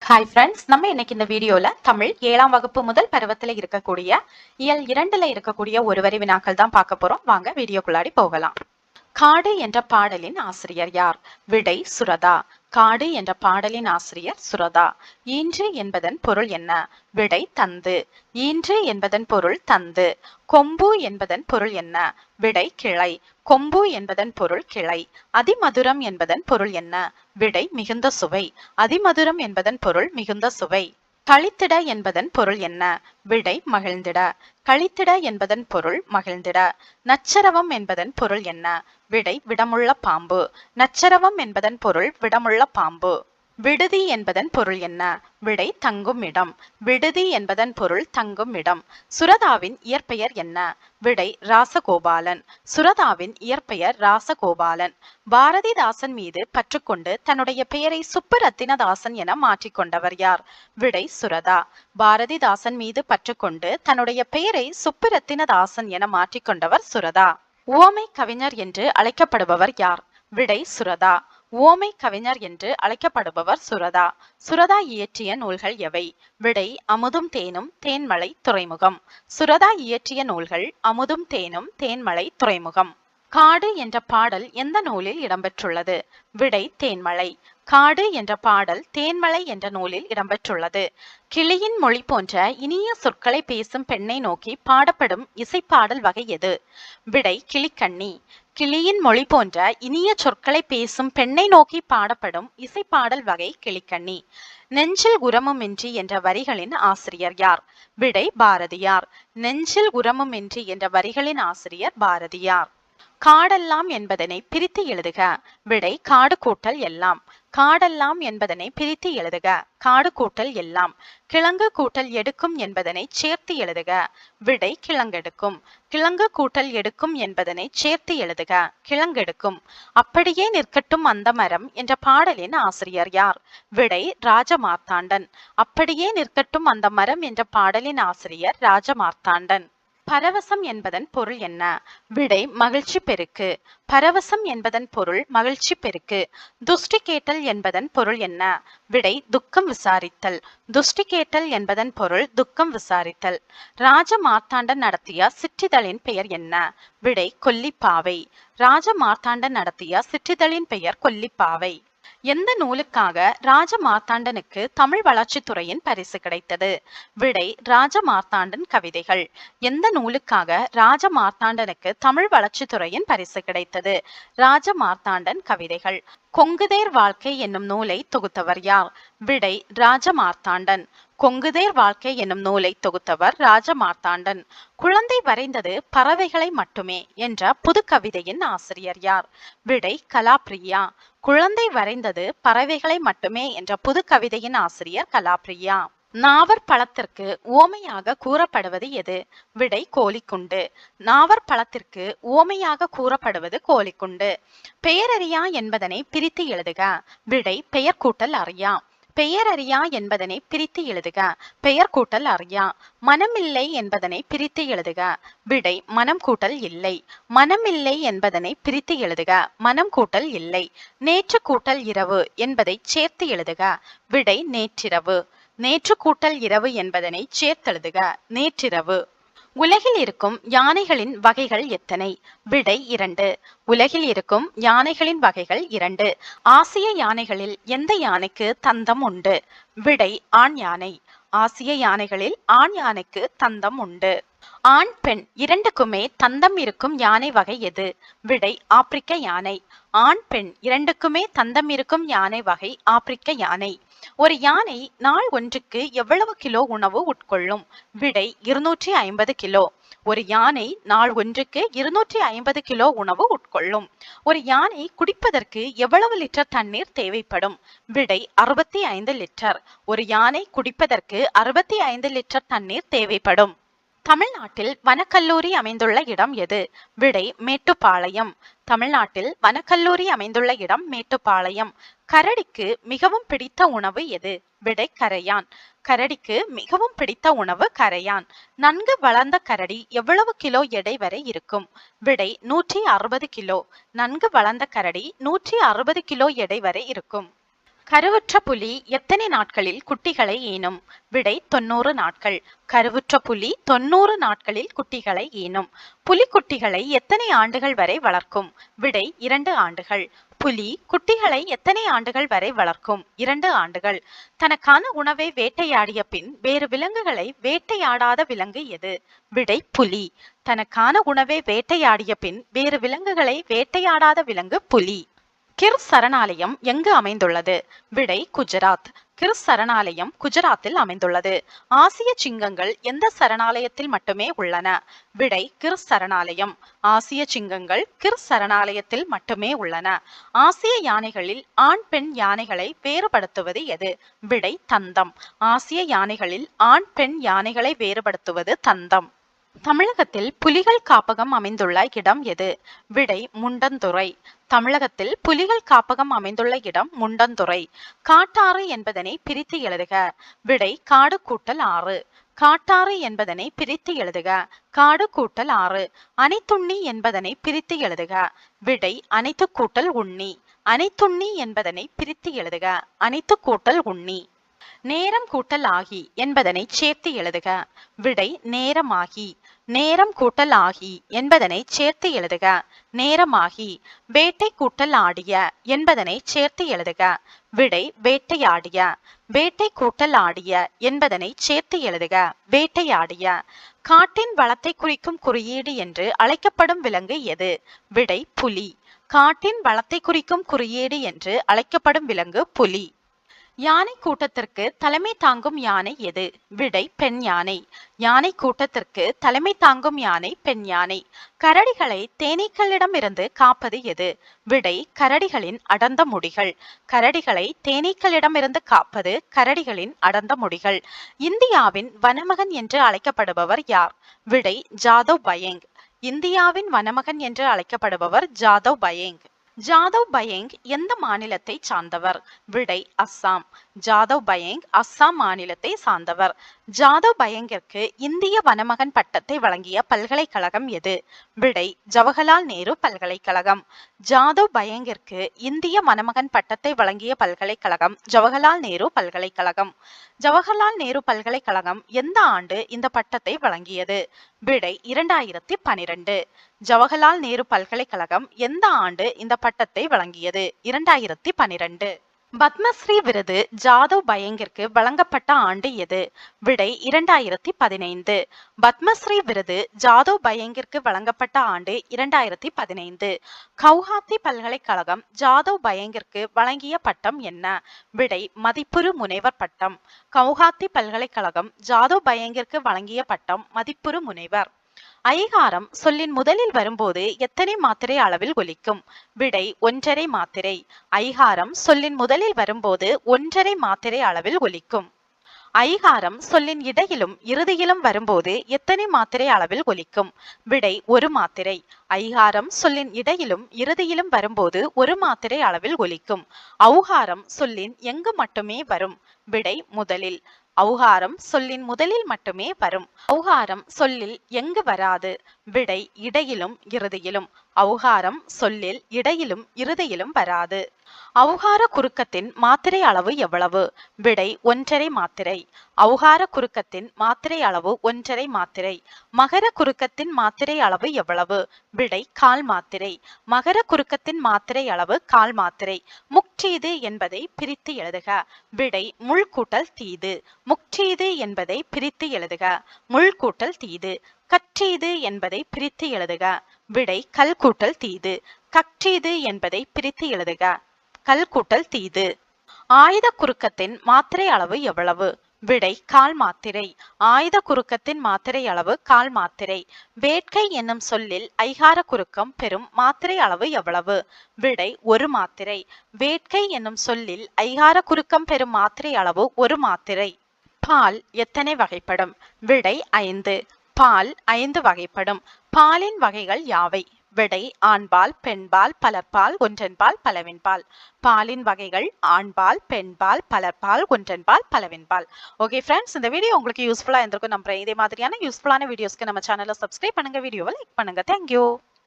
Hi friends, நம்ம இன்னைக்கு இந்த வீடியோல தமிழ் 7ஆம் வகுப்பு முதல் பருவத்தில் இருக்கக்கூடிய இயல் 2ல இருக்கக்கூடிய ஒரு வரி வினாக்கள் தான் பார்க்க போறோம். வாங்க வீடியோக்குள்ளாடி போகலாம். காடு என்ற பாடலின் ஆசிரியர் யார்? விடை சுரதா. காடு என்ற பாடலின் ஆசிரியர் சுரதா. ஈன்று என்பதன் பொருள் என்ன? விடை தந்து. ஈன்று என்பதன் பொருள் தந்து. கொம்பு என்பதன் பொருள் என்ன? விடை கிளை. கொம்பு என்பதன் பொருள் கிளை. அதிமதுரம் என்பதன் பொருள் என்ன? விடை மிகுந்த சுவை. அதிமதுரம் என்பதன் பொருள் மிகுந்த சுவை. கழித்திட என்பதன் பொருள் என்ன? விடை மகிழ்ந்திட. கழித்திட என்பதன் பொருள் மகிழ்ந்திட. நச்சரவம் என்பதன் பொருள் என்ன? விடை விடமுள்ள பாம்பு. நச்சரவம் என்பதன் பொருள் விடமுள்ள பாம்பு. விடுதி என்பதன் பொருள் என்ன? விடை தங்கும் இடம். விடுதி என்பதன் பொருள் தங்கும் இடம். சுரதாவின் இயற்பெயர் என்ன? விடை ராசகோபாலன். சுரதாவின் இயற்பெயர் ராசகோபாலன். பாரதிதாசன் மீது பற்றுக்கொண்டு தன்னுடைய பெயரை சுப்புரத்தினதாசன் என மாற்றிக்கொண்டவர் யார்? விடை சுரதா. பாரதிதாசன் மீது பற்றுக்கொண்டு தன்னுடைய பெயரை சுப்புரத்தினதாசன் என மாற்றிக்கொண்டவர் சுரதா. உவமை கவிஞர் என்று அழைக்கப்படுபவர் யார்? விடை சுரதா. உவமை கவிஞர் என்று அழைக்கப்படுபவர் சுரதா. சுரதா இயற்றிய நூல்கள் எவை? விடை அமுதும் தேனும் தேன்மலை துறைமுகம். சுரதா இயற்றிய நூல்கள் அமுதும் தேனும் தேன்மலை துறைமுகம். காடு என்ற பாடல் எந்த நூலில் இடம்பெற்றுள்ளது? விடை தேன்மலை. காடு என்ற பாடல் தேன்மலை என்ற நூலில் இடம்பெற்றுள்ளது. கிளியின் மொழி போன்ற இனிய சொற்களை பேசும் பெண்ணை நோக்கி பாடப்படும் இசைப்பாடல் வகை எது? விடை கிளிக்கண்ணி. கிளியின் மொழி போன்ற இனிய சொற்களை பேசும் பெண்ணை நோக்கி பாடப்படும் இசைப்பாடல் வகை கிளிக்கண்ணி. நெஞ்சில் உரமுமின்றி என்ற வரிகளின் ஆசிரியர் யார்? விடை பாரதியார். நெஞ்சில் உரமுமின்றி என்ற வரிகளின் ஆசிரியர் பாரதியார். காடெல்லாம் என்பதனை பிரித்து எழுதுக. விடை காடு கூட்டல் எல்லாம். காடெல்லாம் என்பதனை பிரித்து எழுதுக. காடு கூட்டல் எல்லாம். கிழங்கு கூட்டல் எடுக்கும் என்பதனை சேர்த்து எழுதுக. விடை கிழங்கெடுக்கும். கிழங்கு கூட்டல் எடுக்கும் என்பதனை சேர்த்து எழுதுக. கிழங்கெடுக்கும். அப்படியே நிற்கட்டும் அந்த மரம் என்ற பாடலின் ஆசிரியர் யார்? விடை ராஜமார்த்தாண்டன். அப்படியே நிற்கட்டும் அந்த மரம் என்ற பாடலின் ஆசிரியர் ராஜமார்த்தாண்டன். பரவசம் என்பதன் பொருள் என்ன? விடை மகிழ்ச்சி பெருக்கு. பரவசம் என்பதன் பொருள் மகிழ்ச்சி பெருக்கு. துஷ்டி கேட்டல் என்பதன் பொருள் என்ன? விடை துக்கம் விசாரித்தல். துஷ்டி கேட்டல் என்பதன் பொருள் துக்கம் விசாரித்தல். ராஜமார்த்தாண்டன் நடத்திய சிற்றிதழின் பெயர் என்ன? விடை கொல்லிப்பாவை. ராஜமார்த்தாண்டன் நடத்திய சிற்றிதழின் பெயர் கொல்லிப்பாவை. எந்த நூலுக்காக ராஜமார்த்தாண்டனுக்கு தமிழ் வளர்ச்சித்துறையின் பரிசு கிடைத்தது? விடை ராஜமார்த்தாண்டன் கவிதைகள். எந்த நூலுக்காக ராஜமார்த்தாண்டனுக்கு தமிழ் வளர்ச்சித்துறையின் பரிசு கிடைத்தது? ராஜமார்த்தாண்டன் கவிதைகள். கொங்குதேர் வாழ்க்கை என்னும் நூலை தொகுத்தவர் யார்? விடை ராஜமார்த்தாண்டன். கொங்குதேர் வாழ்க்கை என்னும் நூலை தொகுத்தவர் ராஜமார்த்தாண்டன். குழந்தை வரைந்தது பறவைகளை மட்டுமே என்ற புது கவிதையின் ஆசிரியர் யார்? விடை கலாப்ரியா. குழந்தை வரைந்தது பறவைகளை மட்டுமே என்ற புது கவிதையின் ஆசிரியர் கலாப்ரியா. நாவற்பழத்திற்கு உவமையாக கூறப்படுவது எது? விடை கோழிக்குண்டு. நாவற்பழத்திற்கு உவமையாக கூறப்படுவது கோழிக்குண்டு. பெயரறியா என்பதனை பிரித்து எழுதுக. விடை பெயர் கூட்டல் அறியா. பெயரறியா என்பதனை பிரித்து எழுதுக. பெயர் கூட்டல் அறியா. மனமில்லை என்பதனை பிரித்து எழுதுக. விடை மனம் கூட்டல் இல்லை. மனமில்லை என்பதனை பிரித்து எழுதுக. மனம் கூட்டல் இல்லை. நேற்று கூட்டல் இரவு என்பதை சேர்த்து எழுதுக. விடை நேற்றிரவு. நேற்று கூட்டல் இரவு என்பதனை சேர்த்தெழுதுக. நேற்றிரவு. உலகில் இருக்கும் யானைகளின் வகைகள் எத்தனை? விடை 2. உலகில் இருக்கும் யானைகளின் வகைகள் 2. ஆசிய யானைகளில் எந்த யானைக்கு தந்தம் உண்டு? விடை ஆண் யானை. ஆசிய யானைகளில் ஆண் யானைக்கு தந்தம் உண்டு. ஆண் பெண் இரண்டுக்குமே தந்தம் இருக்கும் யானை வகை எது? விடை ஆப்பிரிக்க யானை. ஆண் பெண் இரண்டுக்குமே தந்தம் இருக்கும் யானை வகை ஆப்பிரிக்க யானை. ஒரு யானை நாள் ஒன்றுக்கு எவ்வளவு கிலோ உணவு உட்கொள்ளும்? விடை 250 கிலோ. ஒரு யானை நாள் ஒன்றுக்கு 250 கிலோ உணவு உட்கொள்ளும். ஒரு யானை குடிப்பதற்கு எவ்வளவு லிட்டர் தண்ணீர் தேவைப்படும்? விடை 65 லிட்டர். ஒரு யானை குடிப்பதற்கு 65 லிட்டர் தண்ணீர் தேவைப்படும். தமிழ்நாட்டில் வனக்கல்லூரி அமைந்துள்ள இடம் எது? விடை மேட்டுப்பாளையம். தமிழ்நாட்டில் வனக்கல்லூரி அமைந்துள்ள இடம் மேட்டுப்பாளையம். கரடிக்கு மிகவும் பிடித்த உணவு எது? விடை கரையான். கரடிக்கு மிகவும் பிடித்த உணவு கரையான். நன்கு வளர்ந்த கரடி எவ்வளவு கிலோ எடை வரை இருக்கும்? விடை 160 கிலோ. நன்கு வளர்ந்த கரடி 160 கிலோ எடை வரை இருக்கும். கருவுற்ற புலி எத்தனை நாட்களில் குட்டிகளை ஈனும்? விடை 90 நாட்கள். கருவுற்ற புலி 90 நாட்களில் குட்டிகளை ஈனும். புலிக்குட்டிகளை எத்தனை ஆண்டுகள் வரை வளர்க்கும்? விடை 2 ஆண்டுகள். புலி குட்டிகளை எத்தனை ஆண்டுகள் வரை வளர்க்கும்? 2 ஆண்டுகள். தனக்கான உணவை வேட்டையாடிய பின் வேறு விலங்குகளை வேட்டையாடாத விலங்கு எது? விடை புலி. தனக்கான உணவை வேட்டையாடிய பின் வேறு விலங்குகளை வேட்டையாடாத விலங்கு புலி. கிர் சரணாலயம் எங்கு அமைந்துள்ளது? விடை குஜராத். கிர் சரணாலயம் குஜராத்தில் அமைந்துள்ளது. ஆசிய சிங்கங்கள் எந்த சரணாலயத்தில் மட்டுமே உள்ளன? விடை கிர் சரணாலயம். ஆசிய சிங்கங்கள் கிர் சரணாலயத்தில் மட்டுமே உள்ளன. ஆசிய யானைகளில் ஆண் பெண் யானைகளை வேறுபடுத்துவது எது? விடை தந்தம். ஆசிய யானைகளில் ஆண் பெண் யானைகளை வேறுபடுத்துவது தந்தம். தமிழகத்தில் புலிகள் காப்பகம் அமைந்துள்ள இடம் எது? விடை முண்டந்துறை. தமிழகத்தில் புலிகள் காப்பகம் அமைந்துள்ள இடம் முண்டந்துறை. காட்டாறு என்பதனை பிரித்து எழுதுக. விடை காடு கூட்டல் ஆறு. காட்டாறு என்பதனை பிரித்து எழுதுக. காடு கூட்டல் ஆறு. அனைத்துண்ணி என்பதனை பிரித்து எழுதுக. விடை அனைத்து கூட்டல் உண்ணி. அனைத்துண்ணி என்பதனை பிரித்து எழுதுக. அனைத்து கூட்டல் உண்ணி. நேரம் கூட்டல் ஆகி என்பதனை சேர்த்து எழுதுக. விடை நேரமாகி. நேரம் கூட்டல் ஆகி என்பதனை சேர்த்து எழுதுக. நேரமாகி. வேட்டை கூட்டல் ஆடிய என்பதனை சேர்த்து எழுதுக. விடை வேட்டையாடிய. வேட்டை கூட்டல் ஆடிய என்பதனை சேர்த்து எழுதுக. வேட்டையாடிய. காட்டின் வளத்தை குறிக்கும் குறியீடு என்று அழைக்கப்படும் விலங்கு எது? விடை புலி. காட்டின் வளத்தை குறிக்கும் குறியீடு என்று அழைக்கப்படும் விலங்கு புலி. யானை கூட்டத்திற்கு தலைமை தாங்கும் யானை எது? விடை பெண் யானை. யானை கூட்டத்திற்கு தலைமை தாங்கும் யானை பெண் யானை. கரடிகளை தேனீக்களிடமிருந்து காப்பது எது? விடை கரடிகளின் அடர்ந்த முடிகள். கரடிகளை தேனீக்களிடமிருந்து காப்பது கரடிகளின் அடர்ந்த முடிகள். இந்தியாவின் வனமகன் என்று அழைக்கப்படுபவர் யார்? விடை ஜாதவ் பயேங். இந்தியாவின் வனமகன் என்று அழைக்கப்படுபவர் ஜாதவ் பயேங். ஜாதவ் பயேங் எந்த மாநிலத்தை சார்ந்தவர்? விடை அஸ்ஸாம். ஜாதவ் பயேங் அஸ்ஸாம் மாநிலத்தை சார்ந்தவர். ஜாதவ் பயேங்கிற்கு இந்திய வனமகன் பட்டத்தை வழங்கிய பல்கலைக்கழகம் எது? விடை ஜவஹர்லால் நேரு பல்கலைக்கழகம். ஜாதவ் பயேங்கிற்கு இந்திய வனமகன் பட்டத்தை வழங்கிய பல்கலைக்கழகம் ஜவஹர்லால் நேரு பல்கலைக்கழகம். ஜவஹர்லால் நேரு பல்கலைக்கழகம் எந்த ஆண்டு இந்த பட்டத்தை வழங்கியது? விடை 2012. ஜவஹர்லால் நேரு பல்கலைக்கழகம் எந்த ஆண்டு இந்த பட்டத்தை வழங்கியது? 2012. பத்மஸ்ரீ விருது ஜாதவ் பயேங்கிற்கு வழங்கப்பட்ட ஆண்டு எது? விடை 2015. பத்மஸ்ரீ விருது ஜாதவ் பயேங்கிற்கு வழங்கப்பட்ட ஆண்டு 2015. கவுஹாத்தி பல்கலைக்கழகம் ஜாதவ் பயேங்கிற்கு வழங்கிய பட்டம் என்ன? விடை மதிப்புறு முனைவர் பட்டம். கவுஹாத்தி பல்கலைக்கழகம் ஜாதவ் பயேங்கிற்கு வழங்கிய பட்டம் மதிப்புறு முனைவர். ஐகாரம் சொல்லின் முதலில் வரும்போது எத்தனை மாத்திரை அளவில் ஒலிக்கும்? விடை 1.5 மாத்திரை. ஐகாரம் சொல்லின் முதலில் வரும்போது 1.5 மாத்திரை அளவில் ஒலிக்கும். ஐகாரம் சொல்லின் இடையிலும் இறுதியிலும் வரும்போது எத்தனை மாத்திரை அளவில் ஒலிக்கும்? விடை 1 மாத்திரை. ஐகாரம் சொல்லின் இடையிலும் இறுதியிலும் வரும்போது 1 மாத்திரை அளவில் ஒலிக்கும். ஔகாரம் சொல்லின் எங்கு மட்டுமே வரும்? விடை முதலில். ஔகாரம் சொல்லின் முதலில் மட்டுமே வரும். ஔகாரம் சொல்லில் எங்கு வராது? விடை இடையிலும் இறுதியிலும். ஔகாரம் சொல்லில் இடையிலும் இறுதியிலும் வராது. ஔகார குறுக்கத்தின் மாத்திரை அளவு எவ்வளவு? விடை 1.5 மாத்திரை. ஔகார குறுக்கத்தின் மாத்திரை அளவு 1.5 மாத்திரை. மகர குறுக்கத்தின் மாத்திரை அளவு எவ்வளவு? விடை 1/4 மாத்திரை. மகர குறுக்கத்தின் மாத்திரை அளவு 1/4 மாத்திரை. முக்டீது என்பதை பிரித்து எழுதுக. விடை முள் கூட்டல் தீது. முக்டீது என்பதை பிரித்து எழுதுக. முள் கூட்டல் தீது. கற்றீது என்பதை பிரித்து எழுதுக. விடை கல் கூட்டல் தீது. கற்றீது என்பதை பிரித்து எழுதுக. கல் கூட்டல் தீது. ஆயுத குறுக்கத்தின் மாத்திரை அளவு எவ்வளவு? விடை 1/4 மாத்திரை. ஆயுத குறுக்கத்தின் மாத்திரை அளவு 1/4 மாத்திரை. வேட்கை என்னும் சொல்லில் ஐகார குறுக்கம் பெறும் மாத்திரை அளவு எவ்வளவு? விடை 1 மாத்திரை. வேட்கை என்னும் சொல்லில் ஐகார குறுக்கம் பெறும் மாத்திரை அளவு 1 மாத்திரை. பால் எத்தனை வகைப்படும்? விடை 5. பால் 5 வகைப்படும். பாலின் வகைகள் யாவை? விடை ஆண்பால், பெண்பால், பலர்பால், ஒன்றன்பால், பலவின்பால். பாலின் வகைகள் ஆண்பால், பெண்பால், பலர்பால், ஒன்றன்பால், பலவின்பால். ஓகே ஃப்ரெண்ட்ஸ், இந்த வீடியோ உங்களுக்கு யூஸ்ஃபுல்லா இருந்திருக்கும் நம்புறேன். இதே மாதிரியான யூஸ்ஃபுல்லான வீடியோஸ்க்கு நம்ம சேனலை சப்ஸ்கிரைப் பண்ணுங்க, வீடியோவை லைக் பண்ணுங்க. தேங்க்யூ.